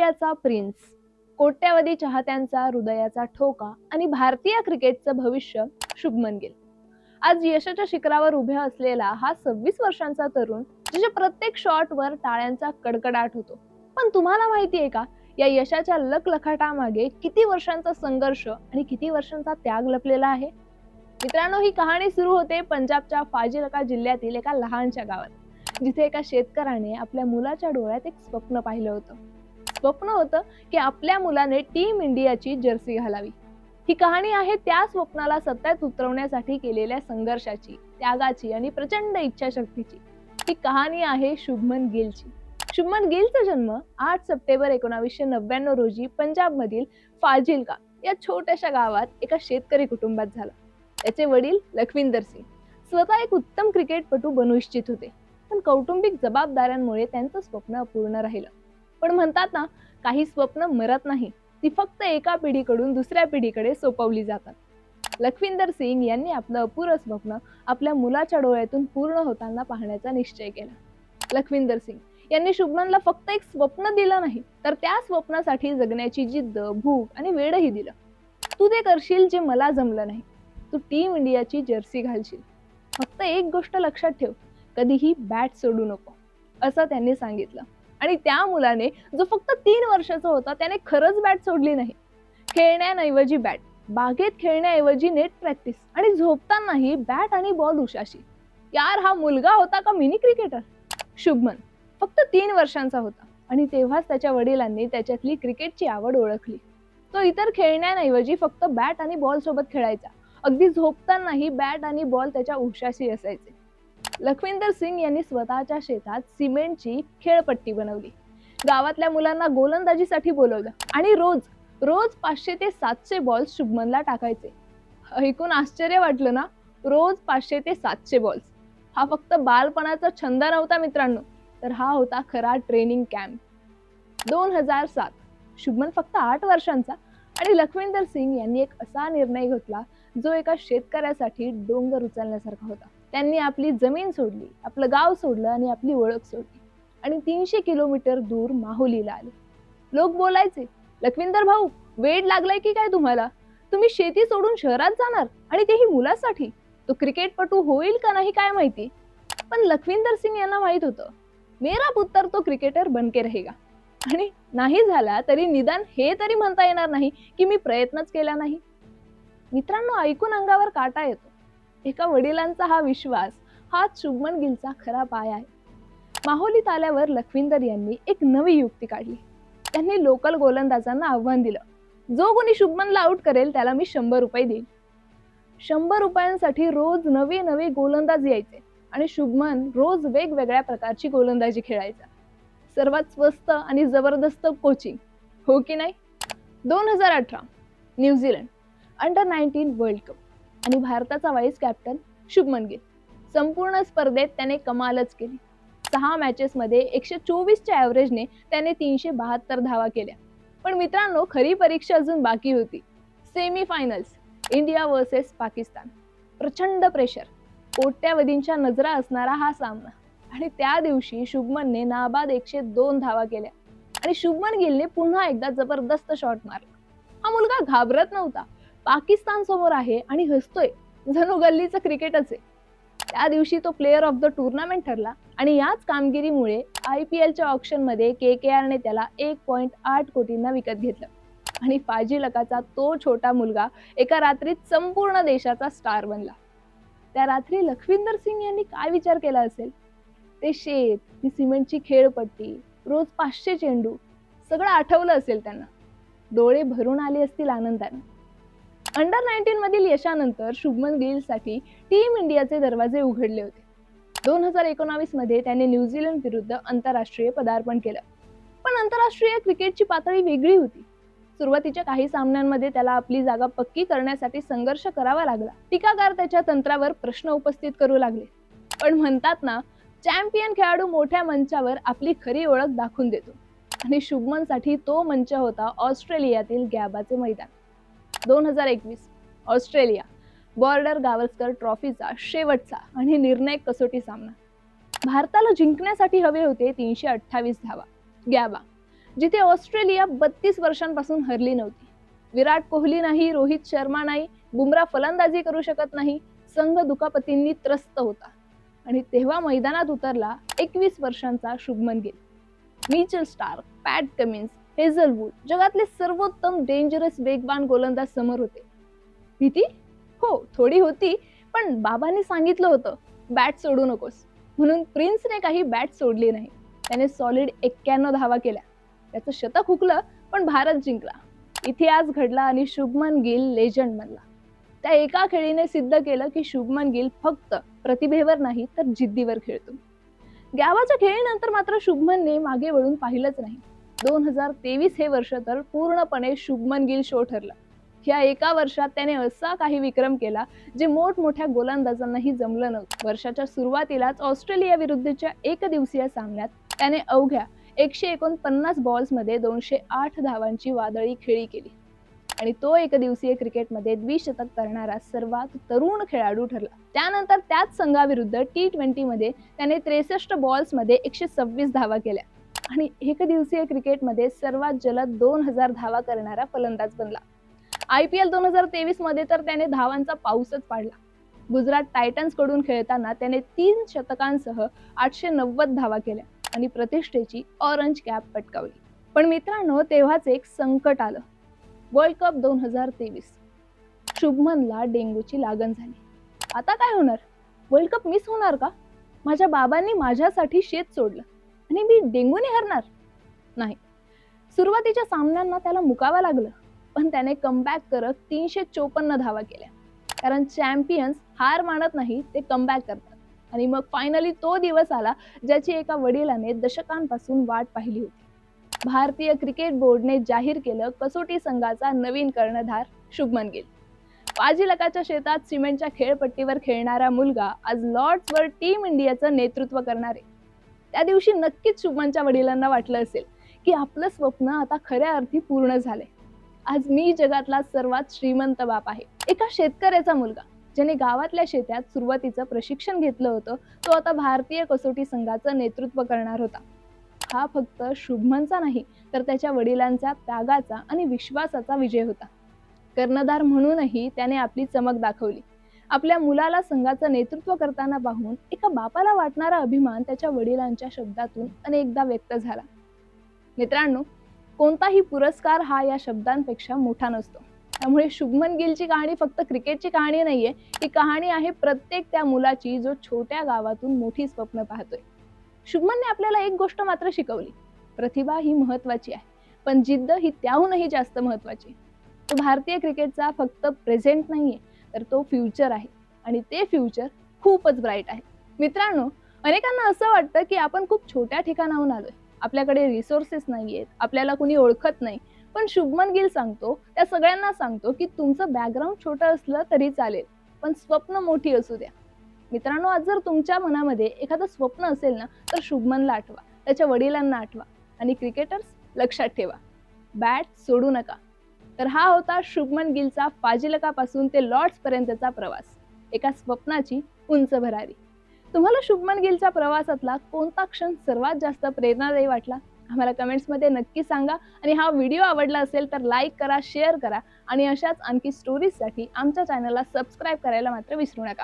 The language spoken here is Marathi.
इंडियाचा प्रिन्स, कोट्यावधी चाहत्यांचा हृदयाचा ठोका आणि भारतीय क्रिकेटचं भविष्य शुभमन गिल. आज यशाच्या शिखरावर उभा असलेला हा 26 वर्षांचा तरुण ज्याच्या प्रत्येक शॉटवर टाळ्यांचा कडकडाट होतो. पण तुम्हाला माहितीये का, या यशाच्या लखलखाटामागे किती वर्षांचा संघर्ष आणि किती वर्षांचा त्याग लपलेला आहे? मित्रांनो, ही कहाणी सुरू होते पंजाबच्या फाजिलका जिल्ह्यातील एका लहानशा गावात, जिथे एका शेतकऱ्याने आपल्या मुलाच्या डोळ्यात एक स्वप्न पाहिलं होतं. स्वप्न होतं की आपल्या मुलाने टीम इंडियाची जर्सी घालावी. ही कहाणी आहे त्या स्वप्नाला सत्यात उतरवण्यासाठी केलेल्या संघर्षाची, त्यागाची आणि प्रचंड इच्छाशक्तीची. ही कहाणी आहे शुभमन गिलची. शुभमन गिलचा जन्म 8 सप्टेंबर 1999 रोजी पंजाबमधील फाजिलका या छोट्याशा गावात एका शेतकरी कुटुंबात झाला. त्याचे वडील लखविंदर सिंग स्वतः एक उत्तम क्रिकेटपटू बनू इच्छित होते, पण कौटुंबिक जबाबदाऱ्यांमुळे त्यांचं स्वप्न अपूर्ण राहिलं. पण म्हणतात ना, काही स्वप्न मरत नाही, ती फक्त एका पिढीकडून दुसऱ्या पिढीकडे सोपवली जातात. लखविंदर सिंग यांनी आपलं अपुरं स्वप्न आपल्या मुलाच्या डोळ्यातून पूर्ण होताना पाहण्याचा निश्चय केला. लखविंदर सिंग यांनी शुभमनला फक्त एक स्वप्न दिलं नाही, तर त्या स्वप्नासाठी जगण्याची जिद्द, भूक आणि वेळही दिलं. तू ते करशील जे मला जमलं नाही. तू टीम इंडियाची जर्सी घालशील. फक्त एक गोष्ट लक्षात ठेव, कधीही बॅट सोडू नको, असं त्यांनी सांगितलं. आणि त्या मुलाने, जो फक्त 3 वर्षाचा होता, त्याने खरंच बॅट सोडली नाही. खेळण्याऐवजी बॅट, बागेत खेळण्याऐवजी नेट प्रॅक्टिस आणि झोपतानाही बॅट आणि बॉल उशाशी. यार, हा मुलगा होता का मिनी क्रिकेटर? शुभमन फक्त 3 वर्षांचा होता आणि तेव्हाच त्याच्या वडिलांनी त्याच्यातली क्रिकेटची आवड ओळखली. तो इतर खेळण्याऐवजी फक्त बॅट आणि बॉल सोबत खेळायचा. अगदी झोपतानाही बॅट आणि बॉल त्याच्या उशाशी असायचे. लखविंदर सिंग यांनी स्वतःच्या शेतात सिमेंटची खेळपट्टी बनवली. गावातल्या मुलांना गोलंदाजीसाठी बोलवलं आणि रोज 500 ते 700 बॉल्स शुभमनला टाकायचे. ऐकून आश्चर्य वाटलं ना? रोज 500 ते 700 बॉल्स. हा फक्त बालपणाचा छंद नव्हता मित्रांनो, तर हा होता खरा ट्रेनिंग कॅम्प. 2007 शुभमन फक्त 8 वर्षांचा आणि लखविंदर सिंग यांनी एक असा निर्णय घेतला जो एका शेतकऱ्यासाठी डोंगर उचलण्यासारखा होता. त्यांनी आपली जमीन सोडली, आपलं गाव सोडलं आणि आपली ओळख सोडली आणि 300 किलोमीटर दूर माहुलीला आले. लोक बोलायचे, लखविंदर भाऊ, वेड लागलाय की काय तुम्हाला? तुम्ही शेती सोडून शहरात जाणार आणि तेही मुलासाठी? तो क्रिकेटपटू होईल का नाही काय माहिती. पण लखविंदर सिंग यांना माहित होतं, मेरा पुत्र तो क्रिकेटर बनके रहेगा. आणि नाही झाला तरी निदान हे तरी म्हणता येणार नाही की मी प्रयत्नच केला नाही. मित्रांनो, ऐकून अंगावर काटा येतो. एका वडिलांचा हा विश्वास, हाच शुभमन गिलचा खरा पाया आहे. माहुलीत आल्यावर लखविंदर यांनी एक नवी युक्ती काढली. त्यांनी लोकल गोलंदाजांना आव्हान दिलं, जो कोणी शुभमनला आउट करेल त्याला मी 100 रुपये देईल. 100 रुपयांसाठी रोज नवे गोलंदाज यायचे आणि शुभमन रोज वेगवेगळ्या प्रकारची गोलंदाजी खेळायचा. सर्वात स्वस्त आणि जबरदस्त कोचिंग, हो की नाही? 2018 न्यूझीलंड अंडर-19 वर्ल्ड कप आणि भारताचा व्हाईस कॅप्टन शुभमन गिल. संपूर्ण स्पर्धेत त्याने कमालच केली. 6 मॅचेसमध्ये 124च्या ॲव्हरेजने त्याने 372 धावा केल्या. पण मित्रांनो, खरी परीक्षा अजून बाकी होती. Semi-finals, India versus Pakistan. प्रचंड प्रेशर, कोट्यावधींच्या नजरा असणारा हा सामना. आणि त्या दिवशी शुभमनने नाबाद 102 धावा केल्या आणि शुभमन गिलने पुन्हा एकदा जबरदस्त शॉट मारला. हा मुलगा घाबरत नव्हता. पाकिस्तान समोर आहे आणि हसतोय, जणू गल्लीचं क्रिकेटच आहे. त्या दिवशी तो प्लेयर ऑफ द टुर्नामेंट ठरला आणि याच कामगिरीमुळे IPLच्या ऑक्शनमध्ये KKRने त्याला 1.8 कोटींना विकत घेतलं आणि फाजिलकाचा तो छोटा मुलगा एका रात्रीत संपूर्ण देशाचा स्टार बनला. त्या रात्री लखविंदर सिंग यांनी काय विचार केला असेल? ते शेत, ती सिमेंटची खेळपट्टी, रोज 500 चेंडू, सगळं आठवलं असेल त्यांना. डोळे भरून आले असतील आनंदाने. अंडर-19 मधील यशानंतर शुभमन गिलसाठी टीम इंडियाचे दरवाजे उघडले होते. 2019 मध्ये त्याने न्यूझीलंड विरुद्ध आंतरराष्ट्रीय पदार्पण केलं. पण आंतरराष्ट्रीय क्रिकेटची पातळी वेगळी होती. सुरुवातीच्या काही सामन्यांमध्ये त्याला आपली जागा पक्की करण्यासाठी संघर्ष करावा लागला. टीकाकार त्याच्या तंत्रावर प्रश्न उपस्थित करू लागले. पण म्हणतात ना, चॅम्पियन खेळाडू मोठ्या मंचावर आपली खरी ओळख दाखवून देतो आणि शुभमनसाठी तो मंच होता ऑस्ट्रेलियातील गॅबाचे मैदान. 2021 ऑस्ट्रेलिया बॉर्डर गावस्कर ट्रॉफीचा शेवटचा आणि निर्णायक कसोटी सामना. भारताला जिंकण्यासाठी हवे होते 328 धावा. गॅबा जिथे ऑस्ट्रेलिया 32 वर्षांपासून हरली नव्हती. विराट कोहली नाही, रोहित शर्मा नाही, बुमरा फलंदाजी करू शकत नाही, संघ दुखापतींनी त्रस्त होता. आणि तेव्हा मैदानात उतरला 21 वर्षांचा शुभमन गिल. मिचेल स्टार्क, पॅट कमिन्स, हेझलवूड जगातले सर्वोत्तम डेंजरस वेगवान गोलंदाज समोर होते. भीती? हो, थोडी होती, पण बाबांनी सांगितलं होतं बॅट सोडू नकोस. म्हणून प्रिन्सने काही बॅट सोडली नाही. त्याने सॉलिड 91 धावा केल्या. त्याचं शतक हुकलं, पण भारत जिंकला. इतिहास घडला आणि शुभमन गिल लेजंड बनला. त्या एका खेळीने सिद्ध केलं की शुभमन गिल फक्त प्रतिभेवर नाही तर जिद्दीवर खेळतो. गावाच्या खेळीनंतर मात्र शुभमनने मागे वळून पाहिलंच नाही. 2023 हे वर्ष तर पूर्णपणे शुभमन गिल शो ठरला. या एका वर्षात त्याने असा काही विक्रम केला जे मोठमोठ्या गोलंदाजांनाही जमलं नव्हतं. वर्षाच्या सुरुवातीलाच ऑस्ट्रेलिया विरुद्धच्या एकदिवसीय सामन्यात त्याने अवघ्या 149 बॉल्समध्ये 208 धावांची वादळी खेळी केली आणि तो एकदिवसीय क्रिकेटमध्ये द्विशतक करणारा सर्वात तरुण खेळाडू ठरला. त्यानंतर त्याच संघाविरुद्ध T20 मध्ये त्याने 63 बॉल्समध्ये 126 धावा केल्या आणि एकदिवसीय क्रिकेटमध्ये सर्वात जलद 2000 धावा करणारा फलंदाज बनला. IPL 2023 मध्ये तर त्याने धावांचा पाऊसच पाडला. गुजरात टायटन्स कडून खेळताना त्याने 3 शतकांसह 890 धावा केल्या आणि प्रतिष्ठेची ऑरेंज कॅप पटकावली. पण मित्रांनो, तेव्हाच एक संकट आलं. World cup 2023. शुभमनला डेंग्यूची लागण झाली. आता काय होणार? वर्ल्ड कप मिस होणार का? माझ्या बाबांनी माझ्यासाठी शेत सोडलं आणि मी डेंग्यूने हरणार? नाही. सुरुवातीच्या सामन्यांना त्याला मुकावं लागलं, पण त्याने कमबॅक करत 354 धावा केल्या. कारण चॅम्पियन्स हार मानत नाही, ते कमबॅक करतात. आणि मग फायनली तो दिवस आला ज्याची एका वडिलाने दशकांपासून वाट पाहिली होती. भारतीय क्रिकेट बोर्डने जाहीर केलं कसोटी संघाचा नवीन कर्णधार शुभमन गिल. फाजिलकाच्या शेतात सिमेंटच्या खेळपट्टीवर खेळणारा मुलगा आज लॉर्ड्सवर टीम इंडियाचं नेतृत्व करणार आहे. त्या दिवशी नक्कीच शुभमनच्या वडिलांना वाटलं असेल की आपलं स्वप्न आता खऱ्या अर्थी पूर्ण झालंय. आज मी जगातला सर्वात श्रीमंत बाप आहे. एका शेतकऱ्याचा मुलगा ज्याने गावातल्या शेतात सुरुवातीचं प्रशिक्षण घेतलं होतं, तो आता भारतीय कसोटी संघाचं नेतृत्व करणार होता. हा फक्त शुभमनचा नाही तर त्याच्या वडिलांचा त्यागाचा आणि विश्वासाचा विजय होता. कर्णधार म्हणूनही त्याने आपली चमक दाखवली. आपल्या मुलाला संघाचं नेतृत्व करताना पाहून एका बापाला वाटणारा अभिमान त्याच्या वडिलांच्या शब्दातून अनेकदा व्यक्त झाला. मित्रांनो, कोणताही पुरस्कार हा या शब्दांपेक्षा मोठा नसतो. त्यामुळे शुभमन गिलची कहाणी फक्त क्रिकेटची कहाणी नाहीये, ही कहाणी आहे प्रत्येक त्या मुलाची जो छोट्या गावातून मोठी स्वप्न पाहतोय. शुभमनने आपल्याला एक गोष्ट मात्र शिकवली. प्रतिभा ही महत्वाची आहे, पण जिद्द ही त्याहूनही जास्त महत्वाची. तो भारतीय क्रिकेटचा फक्त प्रेझेंट नाहीये, तर तो फ्युचर आहे आणि ते फ्युचर खूपच ब्राईट आहे. मित्रांनो, अनेकांना असं वाटतं की आपण खूप छोट्या ठिकाणाहून आलोय, आपल्याकडे रिसोर्सेस नाहीयेत, आपल्याला कुणी ओळखत नाही. पण शुभमन गिल सांगतो, त्या सगळ्यांना सांगतो की तुमचं बॅकग्राऊंड छोटं असलं तरी चालेल, पण स्वप्न मोठी असू द्या. मित्रांनो, आज जर तुमच्या मनामध्ये एखादं स्वप्न असेल ना, तर शुभमनला आठवा, त्याच्या वडिलांना आठवा आणि क्रिकेटर्स लक्षात ठेवा, बॅट सोडू नका. तर हा होता शुभमन गिलचा फाजिलकापासून ते लॉर्ड्स पर्यंतचा प्रवास, एका स्वप्नाची उंच भरारी. तुम्हाला शुभमन गिलच्या प्रवासातला कोणता क्षण सर्वात जास्त प्रेरणादायी वाटला? आम्हाला कमेंट्समध्ये नक्की सांगा. आणि हा व्हिडिओ आवडला असेल तर लाईक करा, शेअर करा आणि अशाच आणखी स्टोरीजसाठी आमच्या चॅनलला सबस्क्राईब करायला मात्र विसरू नका.